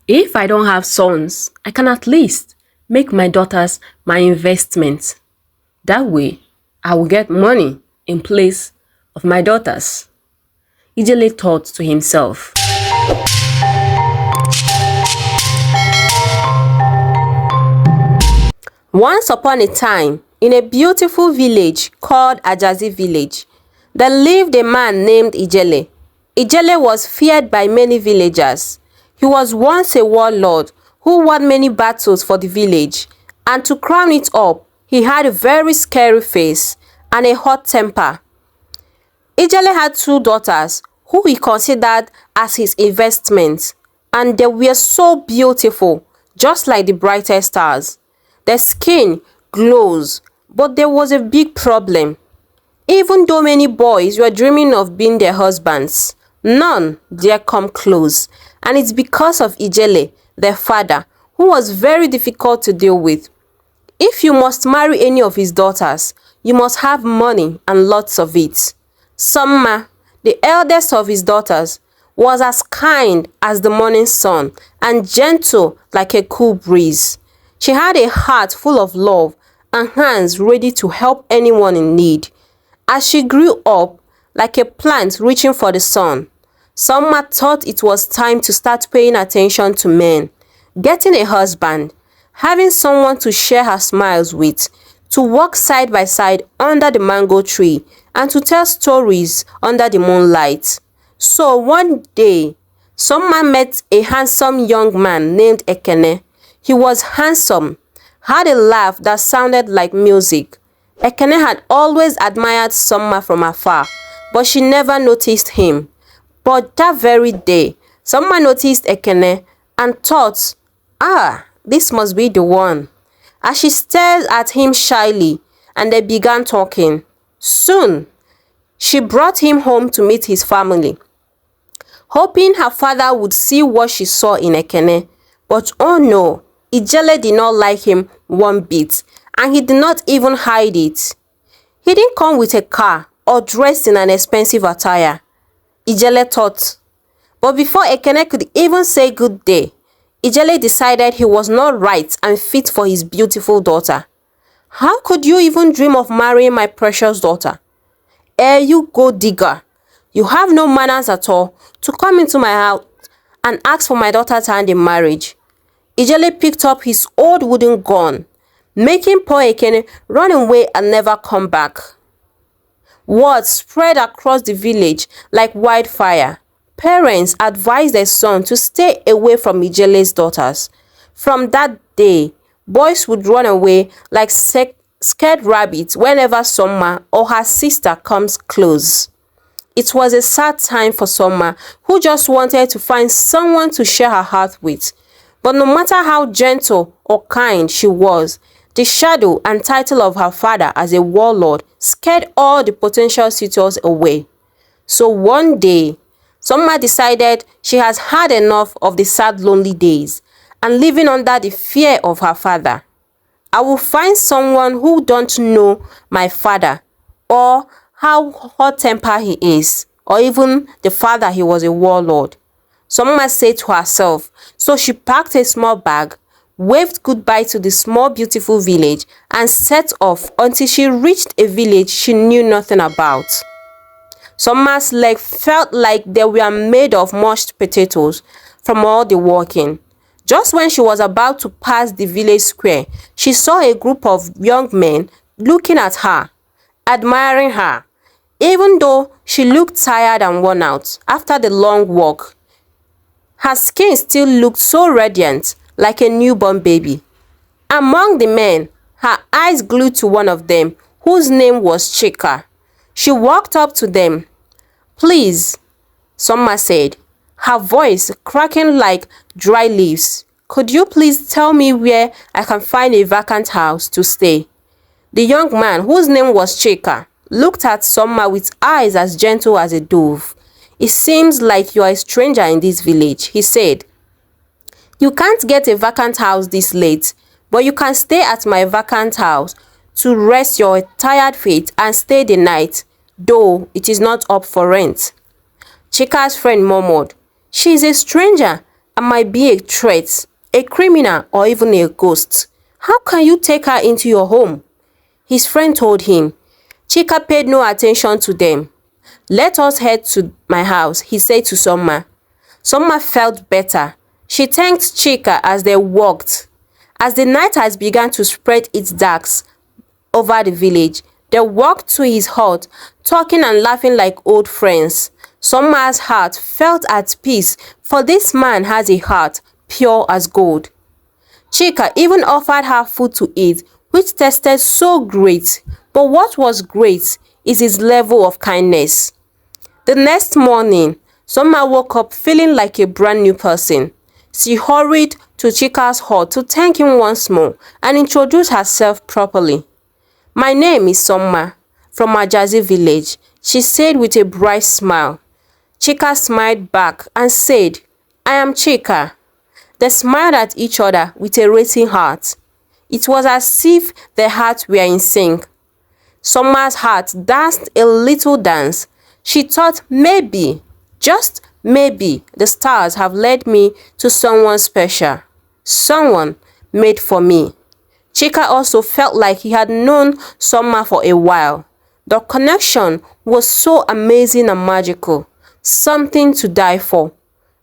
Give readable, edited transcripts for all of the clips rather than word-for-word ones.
If I don't have sons, I can at least make my daughters my investment. That way, I will get money in place of my daughters. Ijele thought to himself. Once upon a time, in a beautiful village called Ajazi village, there lived a man named Ijele. Ijele was feared by many villagers. He was once a warlord who won many battles for the village, and to crown it up, he had a very scary face and a hot temper. Ijele had two daughters who he considered as his investment, and they were so beautiful, just like the brightest stars. Their skin glows, but there was a big problem. Even though many boys were dreaming of being their husbands, none dare come close, and it's because of Ijele, their father, who was very difficult to deal with. If you must marry any of his daughters, you must have money and lots of it. Somma, the eldest of his daughters, was as kind as the morning sun and gentle like a cool breeze. She had a heart full of love and hands ready to help anyone in need. As she grew up, like a plant reaching for the sun, Somma thought it was time to start paying attention to men, getting a husband, having someone to share her smiles with, to walk side by side under the mango tree, and to tell stories under the moonlight. So one day, Somma met a handsome young man named Ekene. He was handsome, had a laugh that sounded like music. Ekene had always admired Somma from afar, but she never noticed him. But that very day, Somma noticed Ekene and thought, this must be the one. As she stared at him shyly, and they began talking. Soon, she brought him home to meet his family, hoping her father would see what she saw in Ekene. But oh no, Ijele did not like him one bit, and he did not even hide it. He didn't come with a car or dressed in an expensive attire, Ijele thought. But before Ekene could even say good day, Ijele decided he was not right and fit for his beautiful daughter. How could you even dream of marrying my precious daughter? You gold digger. You have no manners at all to come into my house and ask for my daughter's hand in marriage. Ijele picked up his old wooden gun, making poor Ekene run away and never come back. Word spread across the village like wildfire. Parents advised their son to stay away from Ijele's daughters. From that day, boys would run away like scared rabbits whenever Somma or her sister comes close. It was a sad time for Somma, who just wanted to find someone to share her heart with. But no matter how gentle or kind she was, the shadow and title of her father as a warlord scared all the potential suitors away. So one day, Somma decided she has had enough of the sad lonely days and living under the fear of her father. I will find someone who don't know my father or how hot-tempered he is, or even the fact that he was a warlord. Somma said to herself, so she packed a small bag, waved goodbye to the small beautiful village, and set off until she reached a village she knew nothing about. Somma's legs felt like they were made of mashed potatoes from all the walking. Just when she was about to pass the village square, she saw a group of young men looking at her, admiring her. Even though she looked tired and worn out after the long walk, her skin still looked so radiant, like a newborn baby. Among the men, her eyes glued to one of them, whose name was Chika. She walked up to them. Please, Somma said, her voice cracking like dry leaves. Could you please tell me where I can find a vacant house to stay? The young man, whose name was Chika, looked at Somma with eyes as gentle as a dove. It seems like you are a stranger in this village, he said. You can't get a vacant house this late, but you can stay at my vacant house to rest your tired feet and stay the night, though it is not up for rent. Chika's friend murmured, she is a stranger, I might be a threat, a criminal, or even a ghost. How can you take her into your home?" His friend told him. Chika paid no attention to them. "Let us head to my house," he said to Somma. Somma felt better. She thanked Chika as they walked. As the night has begun to spread its darks over the village, they walked to his hut, talking and laughing like old friends. Somma's heart felt at peace, for this man has a heart pure as gold. Chika even offered her food to eat, which tasted so great. But what was great is his level of kindness. The next morning, Somma woke up feeling like a brand new person. She hurried to Chika's hut to thank him once more and introduce herself properly. "My name is Somma, from Ajazi village," she said with a bright smile. Chika smiled back and said, "I am Chika." They smiled at each other with a racing heart. It was as if their hearts were in sync. Somma's heart danced a little dance. She thought maybe, just maybe, the stars have led me to someone special, someone made for me. Chika also felt like he had known Somma for a while. The connection was so amazing and magical, something to die for.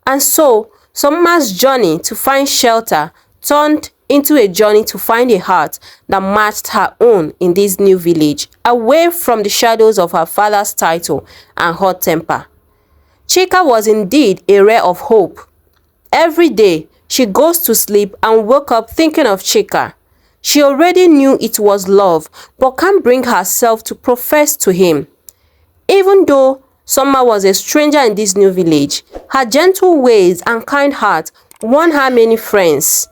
And so, Somma's journey to find shelter turned into a journey to find a heart that matched her own in this new village, away from the shadows of her father's title and hot temper. Chika was indeed a ray of hope. Every day, she goes to sleep and woke up thinking of Chika. She already knew it was love, but can't bring herself to profess to him. Even though Somma was a stranger in this new village, her gentle ways and kind heart won her many friends.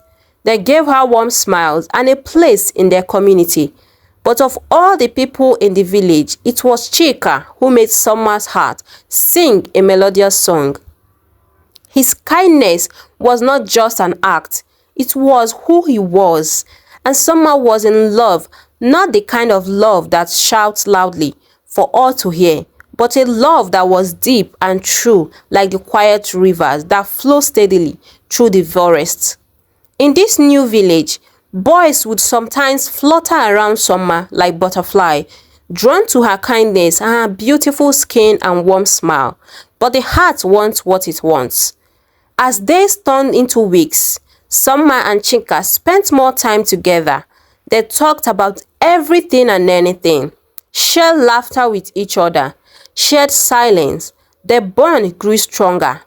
They gave her warm smiles and a place in their community. But of all the people in the village, it was Chika who made Somma's heart sing a melodious song. His kindness was not just an act, it was who he was. And Somma was in love, not the kind of love that shouts loudly for all to hear, but a love that was deep and true, like the quiet rivers that flow steadily through the forests. In this new village, boys would sometimes flutter around Somma like butterflies, drawn to her kindness and her beautiful skin and warm smile. But the heart wants what it wants. As days turned into weeks, Somma and Chika spent more time together. They talked about everything and anything, shared laughter with each other, shared silence. Their bond grew stronger.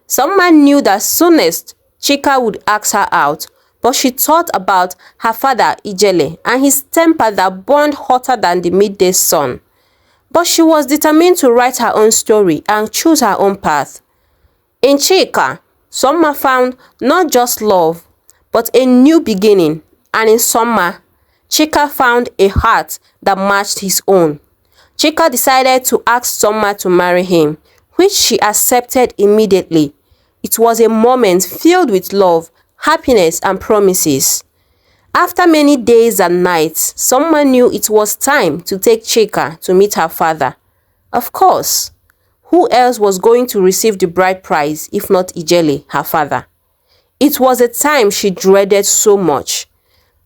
Somma knew that soonest Chika would ask her out, but she thought about her father Ijele and his temper that burned hotter than the midday sun. But she was determined to write her own story and choose her own path. In Chika, Somma found not just love, but a new beginning, and in Somma, Chika found a heart that matched his own. Chika decided to ask Somma to marry him, which she accepted immediately. It was a moment filled with love, happiness, and promises. After many days and nights, Somma knew it was time to take Chika to meet her father. Of course, who else was going to receive the bride price if not Ijele, her father? It was a time she dreaded so much.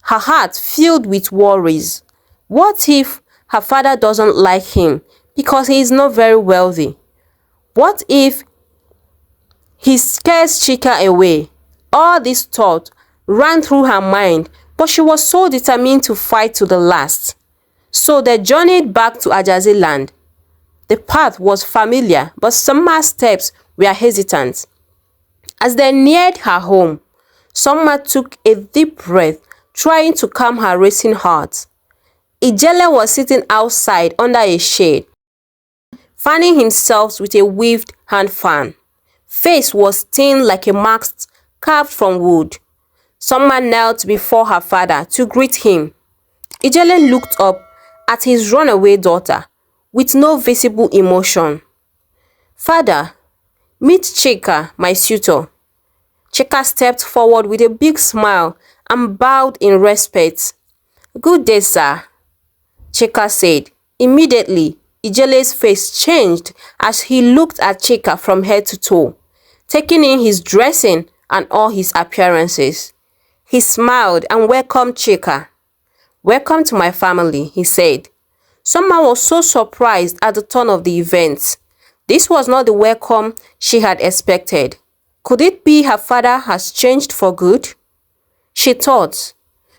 Her heart filled with worries. What if her father doesn't like him because he is not very wealthy? What if he scares Chika away? All this thought ran through her mind, but she was so determined to fight to the last. So they journeyed back to Ajazi land. The path was familiar, but Somma's steps were hesitant. As they neared her home, Somma took a deep breath, trying to calm her racing heart. Ijele was sitting outside under a shade, fanning himself with a weaved hand fan. Face was thin like a mask carved from wood. Somma knelt before her father to greet him. Ijele looked up at his runaway daughter with no visible emotion. "Father, meet Chika, my suitor." Chika stepped forward with a big smile and bowed in respect. "Good day, sir," Chika said. Immediately, Ijele's face changed as he looked at Chika from head to toe, taking in his dressing and all his appearances. He smiled and welcomed Chika. "Welcome to my family," he said. Somma was so surprised at the turn of the events. This was not the welcome she had expected. Could it be her father has changed for good? She thought.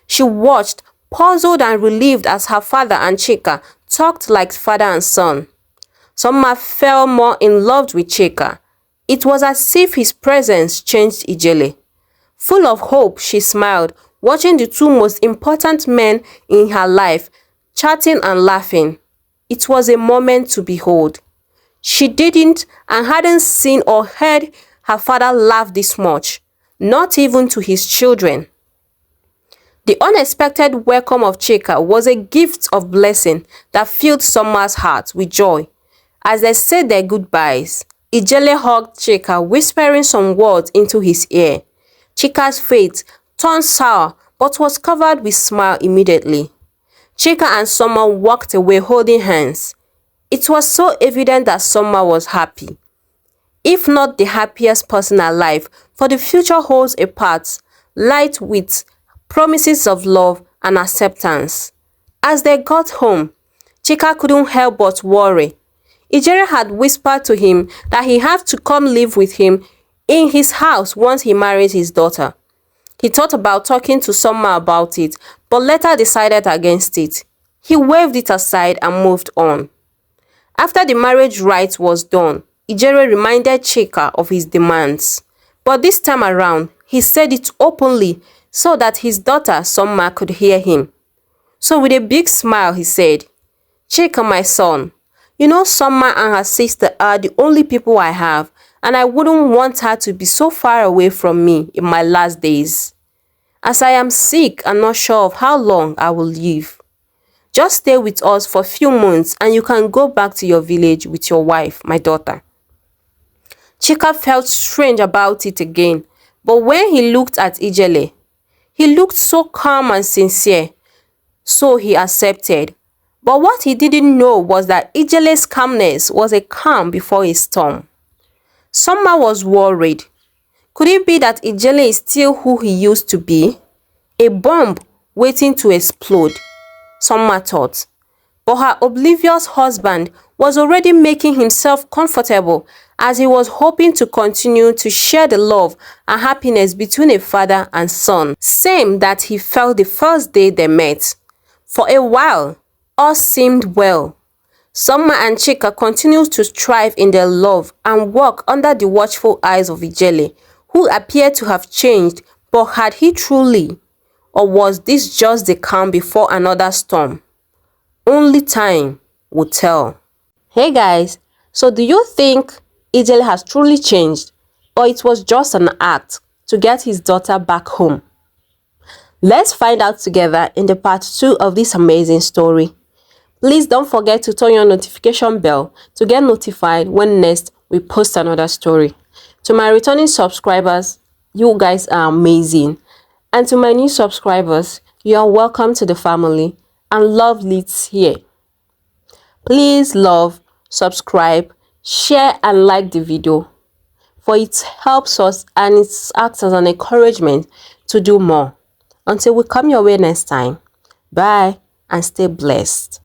She watched, puzzled and relieved as her father and Chika talked like father and son. Somma fell more in love with Chika. It was as if his presence changed Ijele. Full of hope, she smiled, watching the two most important men in her life chatting and laughing. It was a moment to behold. She didn't and hadn't seen or heard her father laugh this much, not even to his children. The unexpected welcome of Chika was a gift of blessing that filled Somma's heart with joy. As they said their goodbyes, Ijele hugged Chika, whispering some words into his ear. Chika's face turned sour but was covered with smile immediately. Chika and Somma walked away holding hands. It was so evident that Somma was happy. If not the happiest person alive, for the future holds a path light with promises of love and acceptance. As they got home, Chika couldn't help but worry. Ijele had whispered to him that he had to come live with him in his house once he married his daughter. He thought about talking to Somma about it, but later decided against it. He waved it aside and moved on. After the marriage rite was done, Ijele reminded Chika of his demands. But this time around, he said it openly so that his daughter Somma could hear him. So with a big smile, he said, "Chika, my son, you know Somma and her sister are the only people I have, and I wouldn't want her to be so far away from me in my last days. As I am sick and not sure of how long I will live. Just stay with us for a few months and you can go back to your village with your wife, my daughter." Chika felt strange about it again, but when he looked at Ijele, he looked so calm and sincere, so he accepted. But what he didn't know was that Ijele's calmness was a calm before a storm. Somma was worried. Could it be that Ijele is still who he used to be? A bomb waiting to explode, Somma thought. But her oblivious husband was already making himself comfortable as he was hoping to continue to share the love and happiness between a father and son, same that he felt the first day they met. For a while, all seemed well. Somma and Chika continued to strive in their love and work under the watchful eyes of Ijele, who appeared to have changed, but had he truly? Or was this just the calm before another storm? Only time would tell. Hey guys, so do you think Ijele has truly changed, or it was just an act to get his daughter back home? Let's find out together in the part 2 of this amazing story. Please don't forget to turn your notification bell to get notified when next we post another story. To my returning subscribers, you guys are amazing. And to my new subscribers, you are welcome to the family, and love leads here. Please love, subscribe, share and like the video, for it helps us and it acts as an encouragement to do more. Until we come your way next time, bye and stay blessed.